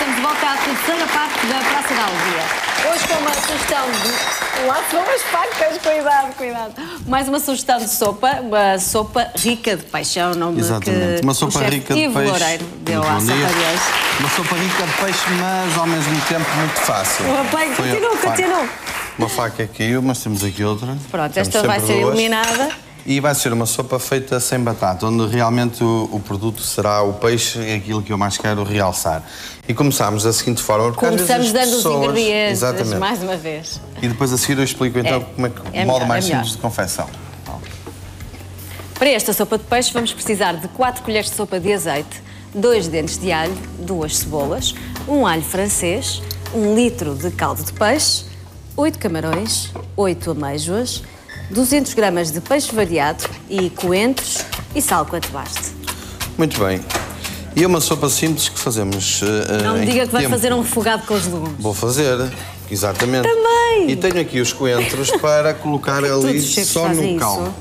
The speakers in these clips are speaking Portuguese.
estamos de volta à terceira parte da Praça da Aldeia. Hoje com uma sugestão de... Lá são as facas, cuidado. Mais uma sugestão de sopa, uma sopa rica de peixe, é o nome Exatamente. que uma sopa o chefe rica de Ivo peixe. Loureiro deu à sopa de hoje. Uma sopa rica de peixe, mas ao mesmo tempo muito fácil. Continua. Uma faca caiu, mas temos aqui outra. Pronto, temos esta vai ser iluminada. E vai ser uma sopa feita sem batata, onde realmente o produto será o peixe, é aquilo que eu mais quero realçar. E começamos da seguinte forma. Começamos dando os ingredientes, exatamente, mais uma vez. E depois a seguir eu explico então como é que o modo mais simples de confecção. Para esta sopa de peixe vamos precisar de 4 colheres de sopa de azeite, 2 dentes de alho, 2 cebolas, 1 alho francês, 1 litro de caldo de peixe, 8 camarões, 8 amêijoas, 200 gramas de peixe variado e coentros e sal quanto baste. Muito bem. E é uma sopa simples que fazemos não me diga que vai fazer um refogado com os legumes. Vou fazer, exatamente. Também! E tenho aqui os coentros para colocar ali só no caldo.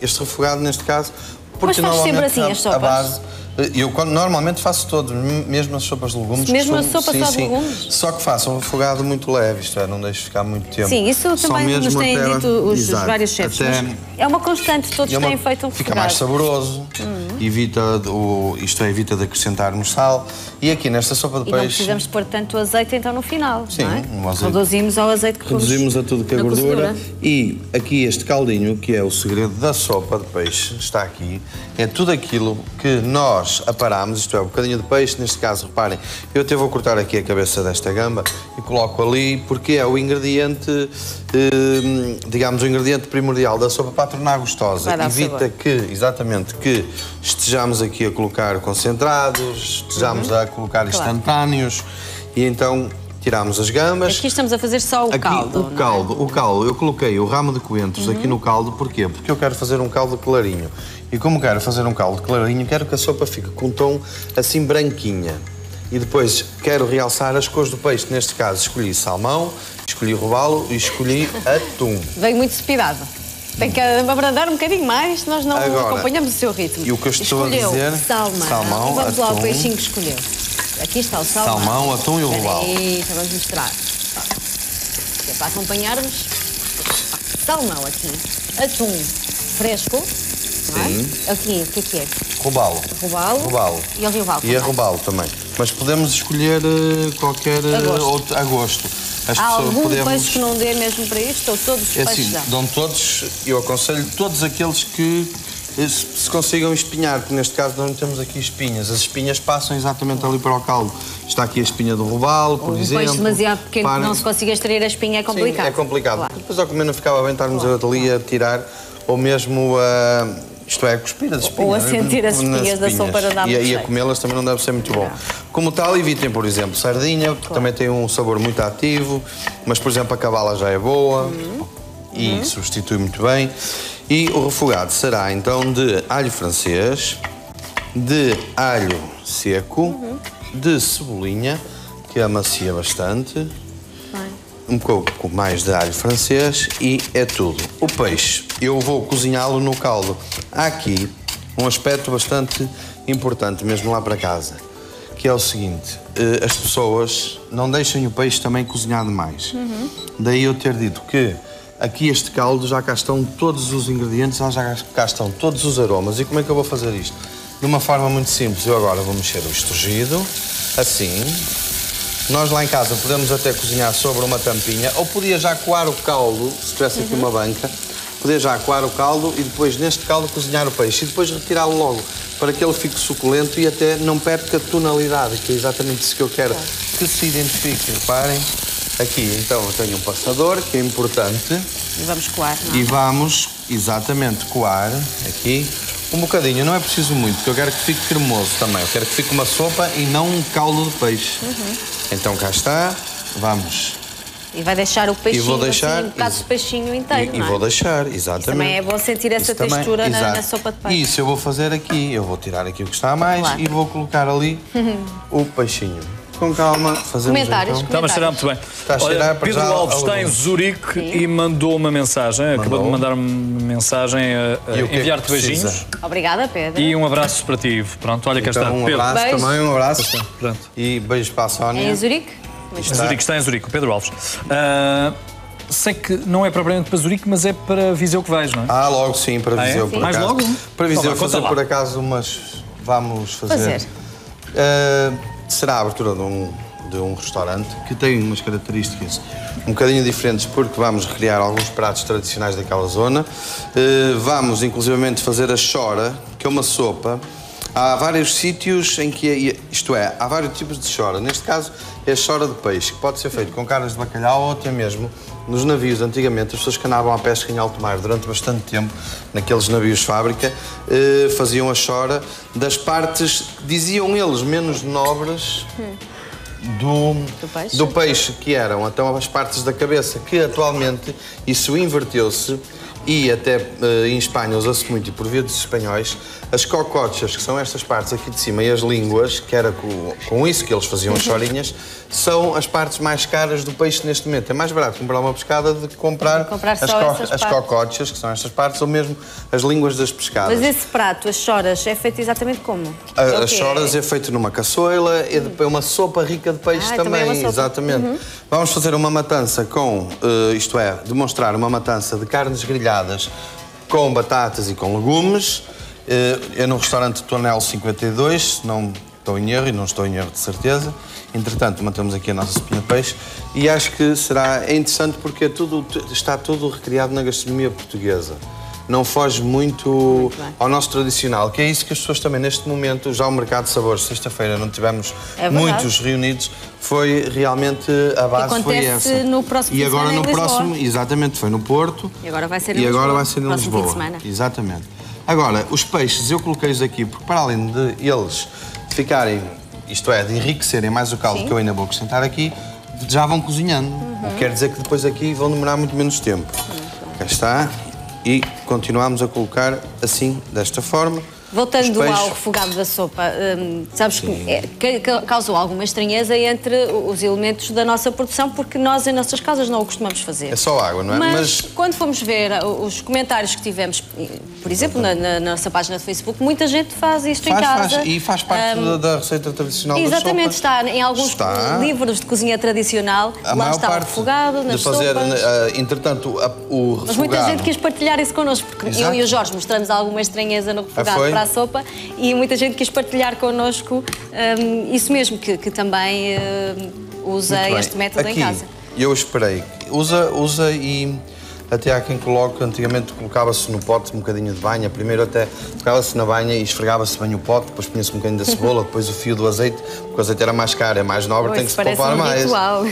Este refogado, neste caso, porque mas faz sempre assim as sopas? A base... Eu normalmente faço todos, mesmo as sopas de legumes. Mesmo a sopa só de legumes? Só que faço um refogado muito leve, isto é, não deixo ficar muito tempo. Sim, isso também nos têm dito os vários chefes. É uma constante, todos têm feito um refogado. Fica mais saboroso, evita de acrescentarmos sal. E aqui nesta sopa de peixe... E não precisamos pôr tanto azeite então no final, sim, não é? Um azeite. Reduzimos ao azeite que reduzimos a tudo que é gordura. E aqui este caldinho, que é o segredo da sopa de peixe, está aqui. É tudo aquilo que nós aparámos, isto é, um bocadinho de peixe, neste caso, reparem, eu até vou cortar aqui a cabeça desta gamba e coloco ali, porque é o ingrediente, digamos, o ingrediente primordial da sopa para tornar gostosa. Evita que estejamos aqui a colocar concentrados, estejamos a colocar instantâneos, e então tiramos as gambas. Aqui estamos a fazer só o caldo. O caldo, eu coloquei o ramo de coentros aqui no caldo, porquê? Porque eu quero fazer um caldo clarinho. E como quero fazer um caldo clarinho, quero que a sopa fique com um tom assim branquinha. E depois quero realçar as cores do peixe. Neste caso escolhi salmão, escolhi robalo e escolhi atum. Veio muito cepidado. Tem que abrandar um bocadinho mais, nós não acompanhamos o seu ritmo. E o que eu estou a dizer... Salmão, vamos lá o peixinho que escolheu. Aqui está o salmão. Salmão, atum e o robalo. Então vamos mostrar. É para acompanhar-vos. Salmão aqui. Atum fresco. Sim. Aqui, o que é? Robalo. Robalo. E o robalo também. E a robalo também. Mas podemos escolher qualquer outro a gosto. Há algum peixe que não dê mesmo para isto? Ou todos os peixes dão? Dão todos, eu aconselho todos aqueles que se consigam espinhar, porque neste caso nós não temos aqui espinhas. As espinhas passam exatamente ali para o caldo. Está aqui a espinha do robalo, por exemplo. Um peixe demasiado pequeno que não se consiga extrair a espinha é complicado. Sim, é complicado. Claro. Depois ao comer não ficava bem estarmos ali a tirar, ou mesmo isto é, a cuspir as espinhas. Ou a sentir as espinhas da sopa para dar e a comê-las também não deve ser muito bom. Como tal, evitem, por exemplo, sardinha, que também tem um sabor muito ativo, mas, por exemplo, a cavala já é boa e substitui muito bem. E o refogado será, então, de alho francês, de alho seco, de cebolinha, que amacia bastante, um pouco mais de alho francês e é tudo. O peixe, eu vou cozinhá-lo no caldo. Há aqui um aspecto bastante importante, mesmo lá para casa, que é o seguinte, as pessoas não deixem o peixe também cozinhar demais. Daí eu ter dito que aqui este caldo já cá estão todos os ingredientes, já cá estão todos os aromas. E como é que eu vou fazer isto? De uma forma muito simples. Eu agora vou mexer o estrugido, assim. Nós lá em casa podemos até cozinhar sobre uma tampinha, ou podia já coar o caldo, se tivesse aqui uma banca, podia já coar o caldo e depois neste caldo cozinhar o peixe e depois retirá-lo logo, para que ele fique suculento e até não perca a tonalidade, que é exatamente isso que eu quero que se identifique. Reparem, aqui então eu tenho um passador, que é importante. E vamos coar, não é? E vamos, exatamente, coar aqui um bocadinho, não é preciso muito, porque eu quero que fique cremoso também. Eu quero que fique uma sopa e não um caldo de peixe. Então cá está, vamos. E vai deixar o peixinho, vou deixar, assim, um bocado de peixinho inteiro, não é? E vou deixar, exatamente. Isso também é bom sentir essa textura na sopa de peixe. E isso eu vou fazer aqui, eu vou tirar aqui o que está a mais e vou colocar ali o peixinho. com calma, fazemos Comentários. então. Está a cheirar muito bem. Está a cheirar para Pedro já Alves ao está em legume. Zurique e mandou uma mensagem. Acabou de mandar uma mensagem a E o que é que enviar-te beijinhos. precisa? Obrigada, Pedro. E um abraço para ti. Pronto, olha cá está. Então, um Pedro. abraço Beijo. também, um abraço. Pronto. E beijos para a Sónia. Em Zurique? Zurique, está em Zurique, o Pedro Alves. Sei que não é propriamente para Zurique, mas é para Viseu que vais, não é? Ah, logo sim, para Viseu, é? por Mais acaso. logo? Para Viseu Então vá, fazer conta lá. por acaso umas... Vamos fazer. Será a abertura de um restaurante que tem umas características um bocadinho diferentes, porque vamos recriar alguns pratos tradicionais daquela zona. Vamos, inclusivamente, fazer a chora, que é uma sopa. Há vários sítios em que, isto é, há vários tipos de chora. Neste caso, é a chora de peixe, que pode ser feito com carnes de bacalhau ou até mesmo nos navios. Antigamente, as pessoas que andavam à pesca em alto mar durante bastante tempo, naqueles navios de fábrica, faziam a chora das partes, diziam eles, menos nobres do peixe, que eram então as partes da cabeça, que atualmente isso inverteu-se. E até em Espanha usa-se muito, e por via dos espanhóis, as cocochas, que são estas partes aqui de cima, e as línguas, que era com isso que eles faziam as chorinhas, são as partes mais caras do peixe neste momento. É mais barato comprar uma pescada do que comprar as cocochas, que são estas partes, ou mesmo as línguas das pescadas. Mas esse prato, as choras, é feito exatamente como? As choras é feito numa caçoila e depois uma sopa rica de peixe também. É uma sopa. Exatamente. Vamos fazer uma matança com, isto é, demonstrar uma matança de carnes grelhadas com batatas e com legumes. É no restaurante Tonel 52, se não estou em erro, e não estou em erro de certeza. Entretanto, mantemos aqui a nossa sopinha de peixe e acho que é interessante porque está tudo recriado na gastronomia portuguesa. Não foge muito ao nosso tradicional, que é isso que as pessoas também, neste momento, já o Mercado de Sabores, sexta-feira, não tivemos muitos reunidos, foi realmente, a base foi essa. No próximo e fim de agora semana no em próximo, Lisboa. Exatamente, foi no Porto. E agora vai ser em em Lisboa. Lisboa. Vai ser em Próximo Lisboa. fim de semana. Exatamente. Agora, os peixes, eu coloquei-os aqui, porque para além de eles ficarem, isto é, de enriquecerem mais o caldo que eu ainda vou acrescentar aqui, já vão cozinhando. O que quer dizer que depois aqui vão demorar muito menos tempo. Cá está. E continuamos a colocar assim, desta forma. Voltando ao refogado da sopa, sabes que causou alguma estranheza entre os elementos da nossa produção, porque nós em nossas casas não o costumamos fazer. É só água, não é? Mas quando fomos ver os comentários que tivemos, por exemplo, na nossa página de Facebook, muita gente faz isto em casa. E faz parte da receita tradicional da sopa. Exatamente, está em alguns livros de cozinha tradicional, lá está o refogado, nas sopas. Entretanto, o refogado... Mas muita gente quis partilhar isso connosco, porque eu e o Jorge mostramos alguma estranheza no refogado. A sopa, e muita gente quis partilhar connosco isso mesmo, que também usa este método aqui, em casa. Eu esperei. Usa e até há quem coloque, antigamente colocava-se no pote um bocadinho de banha, primeiro até colocava-se na banha e esfregava-se bem o pote, depois punha-se um bocadinho da cebola, depois o fio do azeite, porque o azeite era mais caro, é mais nobre, tem que se poupar mais. Ritual.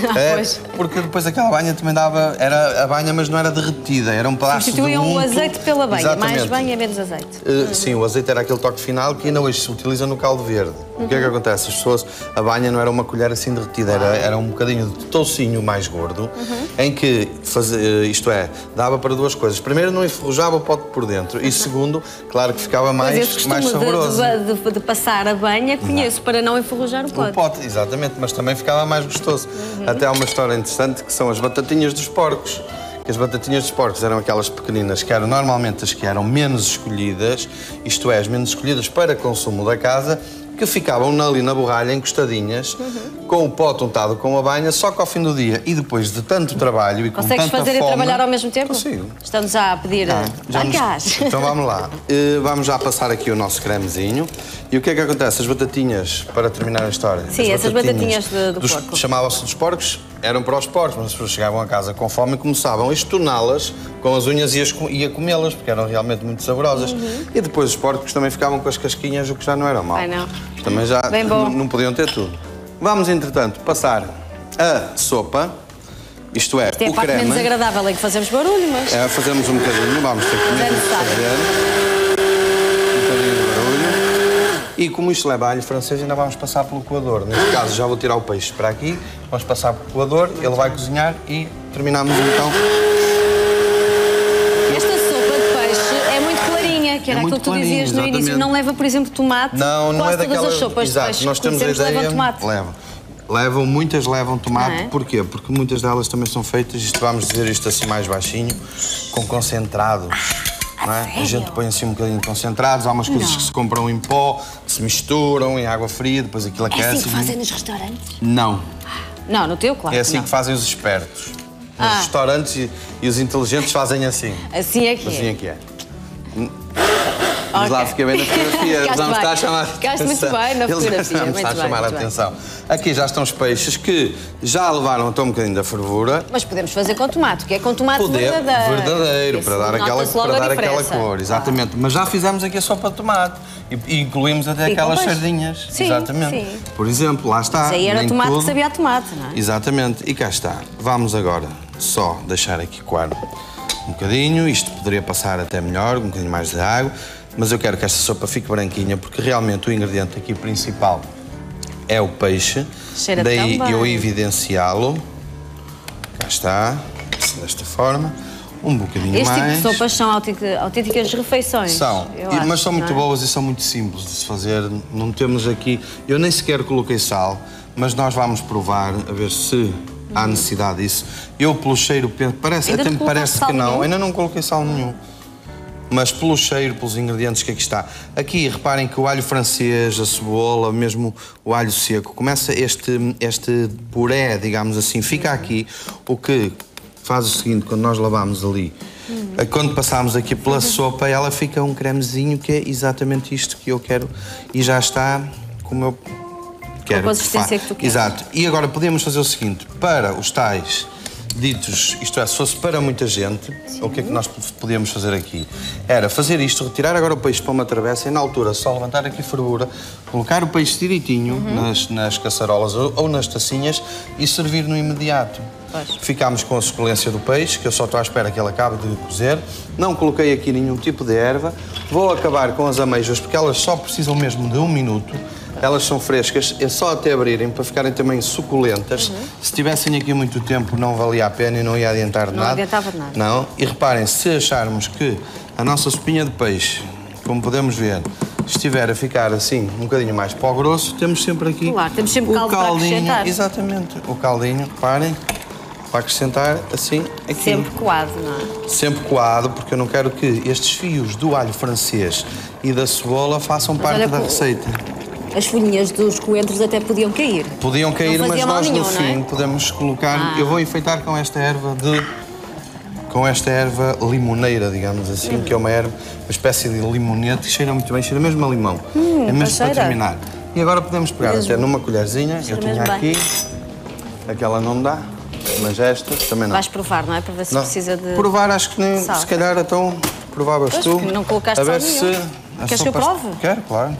Porque depois aquela banha também dava, era a banha, mas não era derretida, era um pedaço de unto. Substituíam o azeite pela banha, Exatamente. mais banha, menos azeite. Sim, o azeite era aquele toque final que ainda hoje se utiliza no caldo verde. O que é que acontece? As pessoas, a banha não era uma colher assim derretida, era um bocadinho de toucinho mais gordo, em que, isto é, dava para duas coisas. Primeiro, não enferrujava o pote por dentro e segundo, claro que ficava mais saboroso. De passar a banha, conheço para não enferrujar o pote. O pote, exatamente, mas também ficava mais gostoso. Até há uma história interessante que são as batatinhas dos porcos. Que as batatinhas dos porcos eram aquelas pequeninas que eram normalmente as que eram menos escolhidas, isto é, as menos escolhidas para consumo da casa, que ficavam ali na borralha, encostadinhas, com o pote untado com a banha, só que ao fim do dia e depois de tanto trabalho e com tanta fome... Consegues fazer e trabalhar ao mesmo tempo? Consigo. Estamos já a pedir gás. Então vamos lá. Vamos já passar aqui o nosso cremezinho. E o que é que acontece? As batatinhas, para terminar a história... Sim, essas batatinhas do porco. Chamavam-se dos porcos, eram para os porcos, mas as pessoas chegavam a casa com fome e começavam a estoná-las com as unhas e a comê-las, porque eram realmente muito saborosas. E depois os porcos também ficavam com as casquinhas, o que já não era mau. Ai, não. Também já não podiam ter tudo. Vamos, entretanto, passar a sopa, isto é, Isto é o a parte creme. menos agradável, é que fazemos barulho, mas... Fazemos um bocadinho, vamos ter que fazer um bocadinho de barulho. E como isto leva alho francês, ainda vamos passar pelo coador. Neste caso, já vou tirar o peixe para aqui, vamos passar pelo coador, ele vai cozinhar e terminamos então. Esta sopa de peixe é muito clarinha, que era aquilo que tu dizias no início. Não leva, por exemplo, tomate. Não é daquela... Todas as sopas de peixe nós temos a ideia... levam tomate. Leva. Muitas levam tomate. Não é? Porquê? Porque muitas delas também são feitas, vamos dizer isto assim mais baixinho, com concentrado. Não é? A gente põe assim um bocadinho de concentrados, há umas coisas que se compram em pó, que se misturam em água fria, depois aquilo aquece. É assim que fazem nos restaurantes? Não. Não, no teu, claro. É assim não. que fazem os espertos. Nos restaurantes e os inteligentes fazem assim. Assim é que Assim é. é que é. Mas lá fica bem na fotografia, Ficaste não me está a bem. chamar a Ficaste atenção. muito bem na fotografia, Não me está a muito bem, chamar a muito bem. atenção. Aqui já estão os peixes que já levaram até um bocadinho da fervura. Mas podemos fazer com tomate, que é com tomate verdadeiro. Para dar aquela cor, exatamente. Mas já fizemos aqui a sopa de tomate e incluímos até aquelas sardinhas. Sim, exatamente. sim. Por exemplo, lá está. Mas aí era nem tomate tudo. que sabia a tomate, não é? Exatamente. E cá está. Vamos agora só deixar aqui coar um bocadinho. Isto poderia passar até melhor, um bocadinho mais de água. Mas eu quero que esta sopa fique branquinha, porque realmente o ingrediente aqui principal é o peixe. Cheira daí tão bem. eu evidenciá-lo. Cá está, desta forma. Um bocadinho Este mais. tipo de sopas são autênticas refeições. São, eu acho, mas são muito não é? boas e são muito simples de se fazer. Não temos aqui... Eu nem sequer coloquei sal, mas nós vamos provar a ver se há necessidade disso. Eu, pelo cheiro, parece, Ainda até não me parece colocaste que sal não. nenhum? Ainda não coloquei sal nenhum. Mas pelo cheiro, pelos ingredientes que aqui está. Aqui, reparem que o alho francês, a cebola, mesmo o alho seco, começa este puré, digamos assim, fica aqui, o que faz o seguinte, quando nós lavamos ali, quando passamos aqui pela sopa, ela fica um cremezinho que é exatamente isto que eu quero e já está como eu quero. Com a consistência que tu queres. Exato. E agora podemos fazer o seguinte, para os tais ditos, isto é, se fosse para muita gente, o que é que nós podíamos fazer aqui? Era fazer isto, retirar agora o peixe para uma travessa e na altura só levantar aqui a fervura, colocar o peixe direitinho nas caçarolas ou nas tacinhas e servir no imediato. Pois. Ficámos com a suculência do peixe, que eu só estou à espera que ele acabe de cozer. Não coloquei aqui nenhum tipo de erva. Vou acabar com as amêijoas, porque elas só precisam mesmo de 1 minuto. Elas são frescas, é só até abrirem para ficarem também suculentas. Se tivessem aqui muito tempo não valia a pena e não ia adiantar de nada. Não adiantava de nada. Não. E reparem, se acharmos que a nossa sopinha de peixe, como podemos ver, estiver a ficar assim um bocadinho mais para o grosso, temos sempre aqui Claro, temos sempre caldo para acrescentar. Exatamente. O caldinho, reparem, para acrescentar assim aqui. Sempre coado, não é? Sempre coado, porque eu não quero que estes fios do alho francês e da cebola façam parte olha da que- receita. As folhinhas dos coentros até podiam cair. Podiam cair, Não mas fazia mal nós nenhum, no não é? fim podemos colocar... Eu vou enfeitar com esta erva limoneira, digamos assim, que é uma espécie de limonete que cheira muito bem, cheira mesmo a limão. É mesmo para cheira. terminar. E agora podemos pegar Mesmo. até numa colherzinha, eu Cheira tinha mesmo aqui, aquela não dá, mas esta também não. Vais provar, não é? Para ver se Não. precisa de... Provar, acho que nem, sal. se calhar então provavas Pois, tu. porque não colocaste a ver sal se nenhum. a Queres que eu sopa- prove? Quero, claro.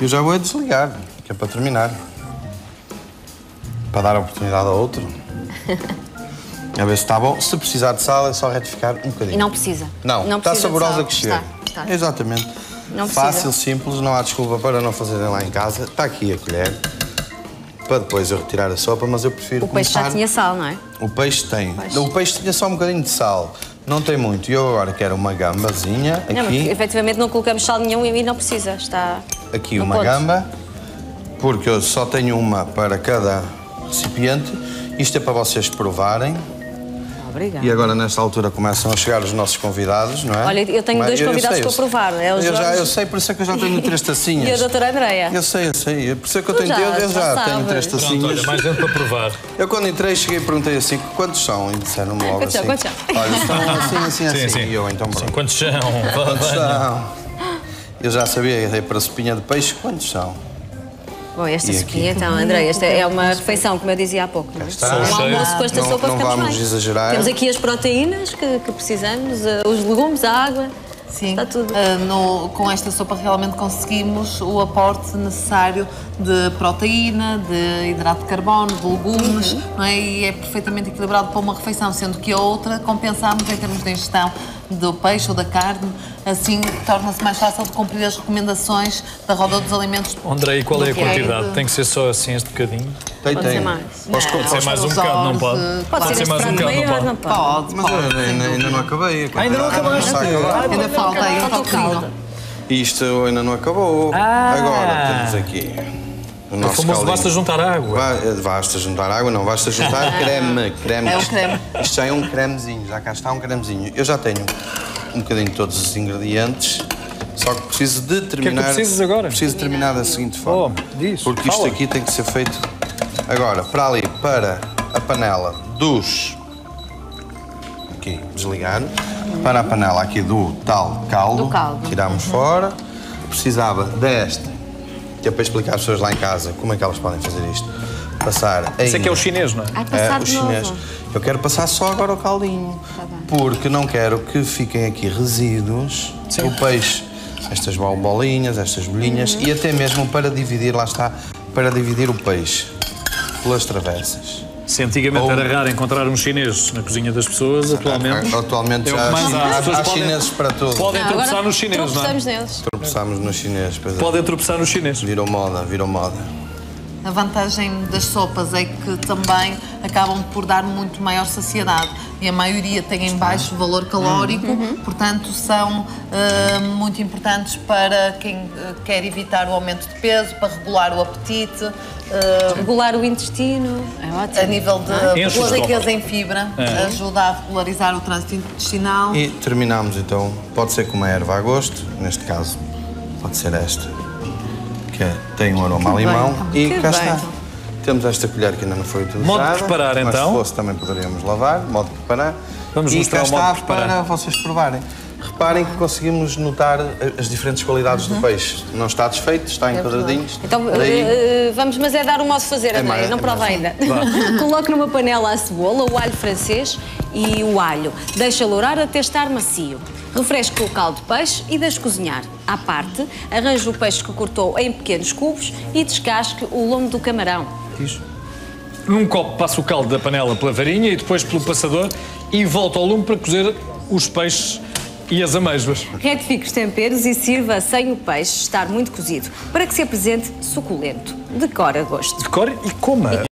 Eu já vou a desligar, que é para terminar. Para dar a oportunidade a outro. A ver se está bom. Se precisar de sal, é só retificar um bocadinho. E não precisa. Não, está precisa de saborosa sal. que chega. Está. Exatamente. Não Fácil, precisa. simples, não há desculpa para não fazerem lá em casa. Está aqui a colher. Para depois eu retirar a sopa, mas eu prefiro O peixe já começar... tinha sal, não é? O peixe tem. O peixe tinha só um bocadinho de sal. Não tem muito. E eu agora quero uma gambazinha Não, mas aqui. efetivamente não colocamos sal nenhum e não precisa. Está Aqui no uma ponto. gamba. Porque eu só tenho uma para cada recipiente. Isto é para vocês provarem. Obrigada. E agora, nesta altura, começam a chegar os nossos convidados, não é? Olha, eu tenho dois convidados para provar. É o Jorge Eu sei, por isso é que eu já tenho 3 tacinhas. e a doutora Andreia. Eu sei. Por isso é que eu Tu tenho, eu já já tenho 3 sabes. Pronto, tacinhas. olha, mais gente para provar. Eu quando entrei cheguei e perguntei assim, quantos são? E disseram-me logo Quantos são? assim. Quantos são? Olha, são assim. Sim. E eu então pronto. Quantos são? Quantos são? Eu já sabia, para a sopinha de peixe, quantos são? Bom, esta E sopinha, aqui? então, Andreia, esta é uma refeição, como eu dizia há pouco. Não é? está. Um Cheio. almoço com esta Não- sopa não ficamos vamos bem. exagerar. Temos aqui as proteínas que precisamos, os legumes, a água. Sim, Está tudo. com esta sopa realmente conseguimos o aporte necessário de proteína, de hidrato de carbono, de legumes, não é? E é perfeitamente equilibrado para uma refeição, sendo que a outra compensamos em termos de ingestão do peixe ou da carne, assim torna-se mais fácil de cumprir as recomendações da Roda dos Alimentos. André, e qual é a do que é quantidade? de- Tem que ser só assim este bocadinho? Pode ser mais. Pode ser mais um bocado, não pode? Pode ser este mais prato bocado, maior, não não pode? pode. Mas eu ainda não acabei. Ainda não acabaste? Está a acabar. Ainda falta aí um Falta o toquinho. caldo. Isto ainda não acabou. Agora temos aqui o nosso famoso caldinho. basta juntar água. Basta juntar água, não, basta juntar creme. É o creme. Isto já é um cremezinho, já cá está um cremezinho. Eu já tenho um bocadinho de todos os ingredientes, só que preciso de terminar... O que é que precisas agora? Preciso de terminar da seguinte forma. Diz, porque isto fala. aqui tem que ser feito agora, para ali, para a panela dos... Aqui, desligar. Para a panela aqui do tal caldo. Do caldo. Tiramos fora. Precisava desta, que é para explicar às pessoas lá em casa como é que elas podem fazer isto. Passar ainda... Isso é que é o chinês, não é? Ai, passar o de novo. chinês. Eu quero passar só agora o caldinho. Tá bem. Porque não quero que fiquem aqui resíduos do peixe. Estas bolinhas, estas bolinhas e até mesmo para dividir, lá está, para dividir o peixe pelas travessas. Se antigamente era raro encontrar um chinês na cozinha das pessoas, atualmente Atualmente é o já que mais há. As pessoas há chineses para tudo. podem Não, tropeçar agora nos chineses, não é? tropeçamos neles. Tropeçamos nos chineses, pois é. Podem tropeçar nos chineses. Virou moda, virou moda. A vantagem das sopas é que também acabam por dar muito maior saciedade e a maioria tem em baixo valor calórico, portanto são muito importantes para quem quer evitar o aumento de peso, para regular o apetite, Regular o intestino, é ótimo. a nível Enche o de riqueza estômago. em fibra, ajuda a regularizar o trânsito intestinal. E terminamos então, pode ser com uma erva a gosto, neste caso pode ser esta, que tem um aroma a limão e que cá bem. está. Temos esta colher que ainda não foi utilizada. Modo de preparar, mas então. se fosse também poderíamos lavar, modo de preparar. Vamos e mostrar cá o modo está de preparar. para vocês provarem. Reparem que conseguimos notar as diferentes qualidades do peixe. Não está desfeito, está em quadradinhos. Então, Daí, vamos, mas é dar um modo de fazer, André, mais- não é prova mais- ainda. Coloque numa panela a cebola, o alho francês e o alho. Deixa lourar até estar macio. Refresque o caldo de peixe e deixe cozinhar. À parte, arranje o peixe que cortou em pequenos cubos e descasque o lombo do camarão. Num copo passa o caldo da panela pela varinha e depois pelo passador e volta ao lume para cozer os peixes e as amêijoas. Retifique os temperos e sirva sem o peixe estar muito cozido, para que se apresente suculento. Decore a gosto. Decore e coma.